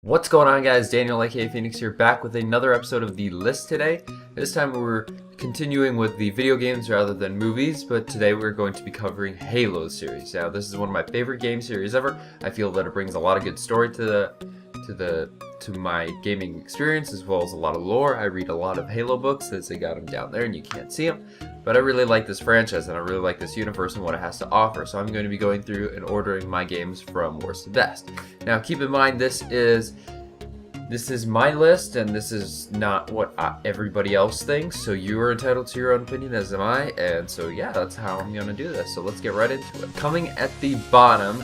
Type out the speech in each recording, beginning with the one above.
What's going on, guys? Daniel aka Phoenix here, back with another episode of The List today. This time we're continuing with the video games rather than movies, but today we're going to be covering Halo series. Now, this is one of my favorite game series ever. I feel that it brings a lot of good story to my gaming experience, as well as a lot of lore. I read a lot of Halo books, as they got them down there and you can't see them. But I really like this franchise and I really like this universe and what it has to offer. So I'm going to be going through and ordering my games from worst to best. Now keep in mind, this is my list and this is not what everybody else thinks. So you are entitled to your own opinion, as am I. And so yeah, that's how I'm going to do this. So let's get right into it. Coming at the bottom,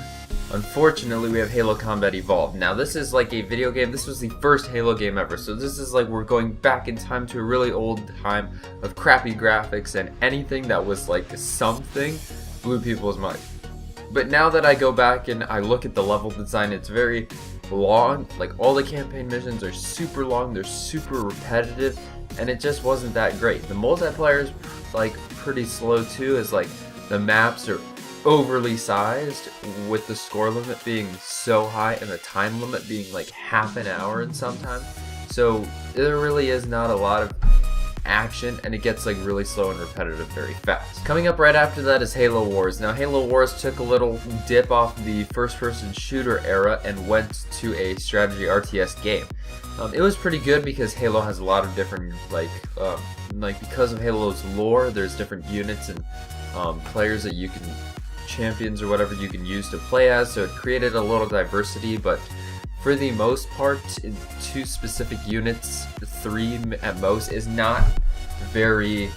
unfortunately, we have Halo Combat Evolved. Now, this is like a video game. This was the first Halo game ever. So this is like we're going back in time to a really old time of crappy graphics, and anything that was like something blew people's mind. But now that I go back and I look at the level design, it's very long. Like, all the campaign missions are super long, they're super repetitive, and it just wasn't that great. The multiplayer is like pretty slow too, as like the maps are overly sized, with the score limit being so high and the time limit being like half an hour in sometimes. So there really is not a lot of action, and it gets like really slow and repetitive very fast. Coming up right after that is Halo Wars. Now, Halo Wars took a little dip off the first-person shooter era and went to a strategy RTS game. It was pretty good because Halo has a lot of different because of Halo's lore, there's different units and players that you can, champions or whatever you can use to play as, so it created a little diversity. But for the most part, two specific units, 3 at most, is not very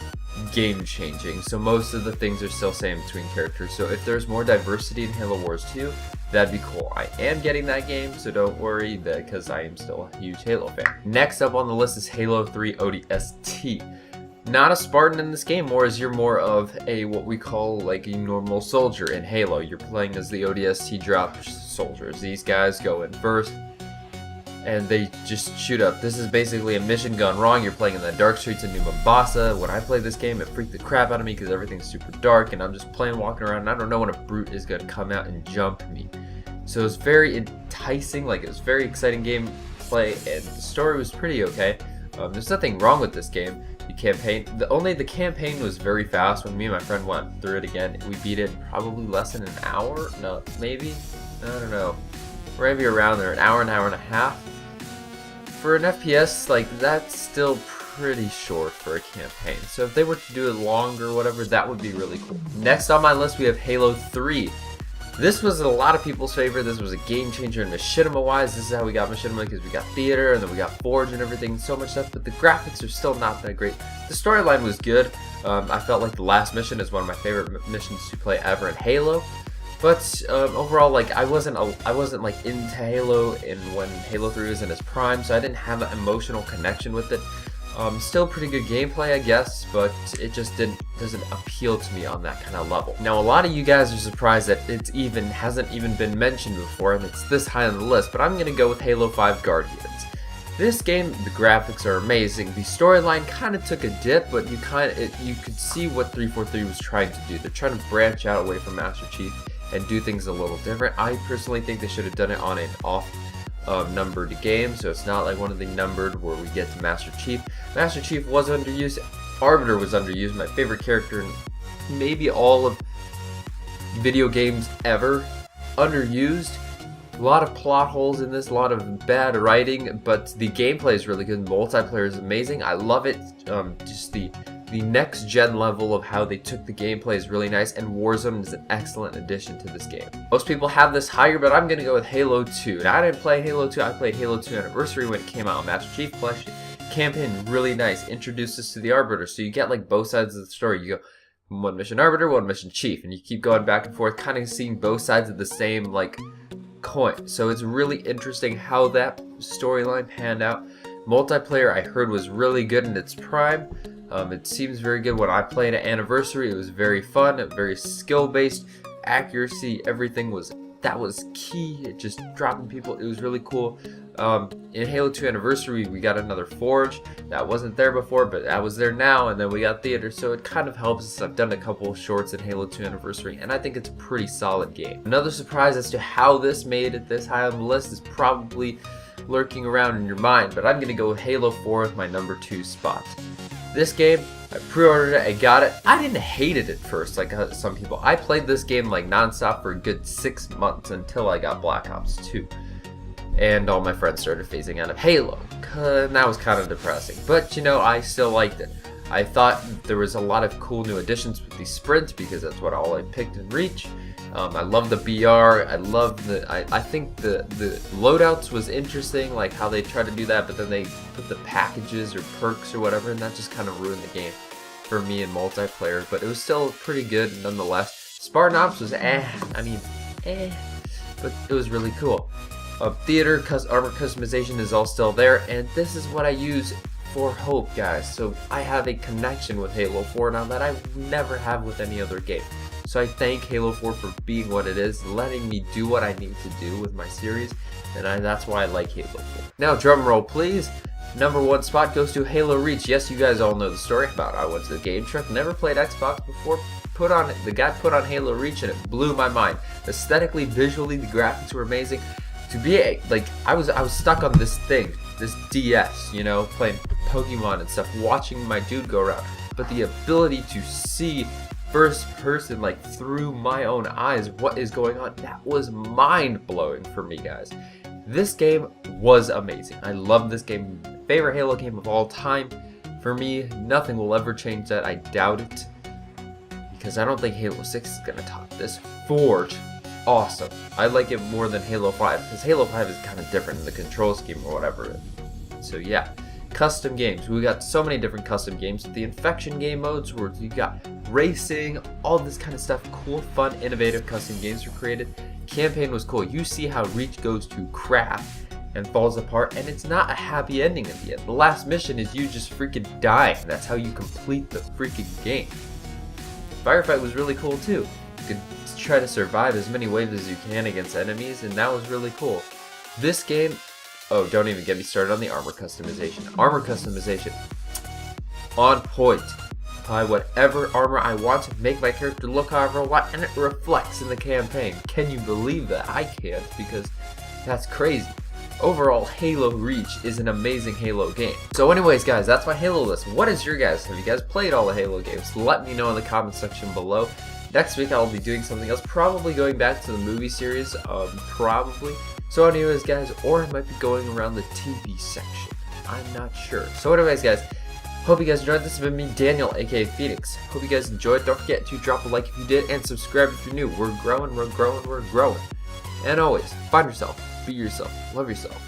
game changing. So most of the things are still same between characters. So if there's more diversity in Halo Wars 2, that'd be cool. I am getting that game, so don't worry, because I am still a huge Halo fan. Next up on the list is Halo 3 ODST. Not a Spartan in this game, whereas you're more of a what we call like a normal soldier in Halo. You're playing as the ODST drop soldiers. These guys go in first and they just shoot up. This is basically a mission gone wrong. You're playing in the dark streets of New Mombasa. When I played this game, it freaked the crap out of me because everything's super dark and I'm just playing, walking around, and I don't know when a brute is going to come out and jump me. So it's very enticing, like it was very exciting gameplay, and the story was pretty okay. There's nothing wrong with this game. The campaign was very fast. When me and my friend went through it again, we beat it in probably less than an hour. No, maybe, I don't know. We're maybe around there, an hour and a half. For an FPS, like, that's still pretty short for a campaign. So if they were to do it longer or whatever, that would be really cool. Next on my list, we have Halo 3. This was a lot of people's favorite. This was a game changer in machinima-wise. This is how we got machinima, because we got theater and then we got Forge and everything, so much stuff, but the graphics are still not that great. The storyline was good. I felt like the last mission is one of my favorite missions to play ever in Halo. But overall, like, I wasn't like into Halo when Halo 3 was in its prime, so I didn't have an emotional connection with it. Still pretty good gameplay, I guess, but it just doesn't appeal to me on that kind of level. Now, a lot of you guys are surprised that it hasn't even been mentioned before, and it's this high on the list, but I'm gonna go with Halo 5 Guardians. This game, the graphics are amazing. The storyline kind of took a dip, but you could see what 343 was trying to do. They're trying to branch out away from Master Chief and do things a little different. I personally think they should have done it on an numbered game, so it's not like one of the numbered where we get to Master Chief. Master Chief was underused, Arbiter was underused, my favorite character in maybe all of video games ever. Underused. A lot of plot holes in this, a lot of bad writing, but the gameplay is really good. The multiplayer is amazing. I love it. Just the next gen level of how they took the gameplay is really nice, and Warzone is an excellent addition to this game. Most people have this higher, but I'm gonna go with Halo 2. Now, I didn't play Halo 2, I played Halo 2 Anniversary when it came out on Master Chief Collection. Campaign really nice, introduced us to the Arbiter, so you get like both sides of the story. You go one mission Arbiter, one mission Chief, and you keep going back and forth, kind of seeing both sides of the same like coin. So it's really interesting how that storyline panned out. Multiplayer, I heard, was really good in its prime. It seems very good. When I played at Anniversary, it was very fun, very skill-based, accuracy, everything was key. It just dropping people, it was really cool. In Halo 2 Anniversary, we got another Forge. That wasn't there before, but that was there now, and then we got Theater, so it kind of helps us. I've done a couple of shorts in Halo 2 Anniversary, and I think it's a pretty solid game. Another surprise as to how this made it this high on the list is probably lurking around in your mind, but I'm going to go with Halo 4 with my number 2 spot. This game, I pre-ordered it, I got it. I didn't hate it at first like some people. I played this game like non-stop for a good 6 months until I got Black Ops 2. And all my friends started phasing out of Halo, and that was kind of depressing. But you know, I still liked it. I thought there was a lot of cool new additions with the sprint because that's what all I picked in Reach. I love the BR. I love I think the loadouts was interesting, like how they tried to do that, but then they put the packages or perks or whatever, and that just kind of ruined the game for me in multiplayer. But it was still pretty good nonetheless. Spartan Ops was but it was really cool. Theater armor customization is all still there, and this is what I use for hope, guys. So I have a connection with Halo 4 now that I never have with any other game. So I thank Halo 4 for being what it is, letting me do what I need to do with my series, and that's why I like Halo 4. Now, drum roll please. Number 1 spot goes to Halo Reach. Yes, you guys all know the story about it. I went to the game truck, never played Xbox before, the guy put on Halo Reach, and it blew my mind. Aesthetically, visually, the graphics were amazing. To be like, I was stuck on this thing, this DS, you know, playing Pokemon and stuff, watching my dude go around. But the ability to see first person, like through my own eyes, what is going on, that was mind blowing for me, guys. This game was amazing. I love this game. Favorite Halo game of all time. For me, nothing will ever change that. I doubt it, because I don't think Halo 6 is gonna top this. Forge, awesome. I like it more than Halo 5 because Halo 5 is kind of different in the control scheme or whatever. So yeah, custom games. We got so many different custom games. The infection game modes where you got racing, all this kind of stuff. Cool, fun, innovative custom games were created. Campaign was cool. You see how Reach goes to crap and falls apart, and it's not a happy ending at the end. The last mission is you just freaking dying. That's how you complete the freaking game. Firefight was really cool too. You could try to survive as many waves as you can against enemies, and that was really cool. This game, oh, don't even get me started on the armor customization. Armor customization, on point. Apply whatever armor I want to make my character look however I want, and it reflects in the campaign. Can you believe that? I can't, because that's crazy. Overall, Halo Reach is an amazing Halo game. So anyways, guys, that's my Halo list. What is your guys? Have you guys played all the Halo games? Let me know in the comment section below. Next week I'll be doing something else, probably going back to the movie series, probably. So anyways, guys, or I might be going around the TV section. I'm not sure. So anyways, guys, hope you guys enjoyed. This has been me, Daniel, aka Phoenix. Hope you guys enjoyed. Don't forget to drop a like if you did, and subscribe if you're new. We're growing, we're growing, we're growing. And always, find yourself, be yourself, love yourself.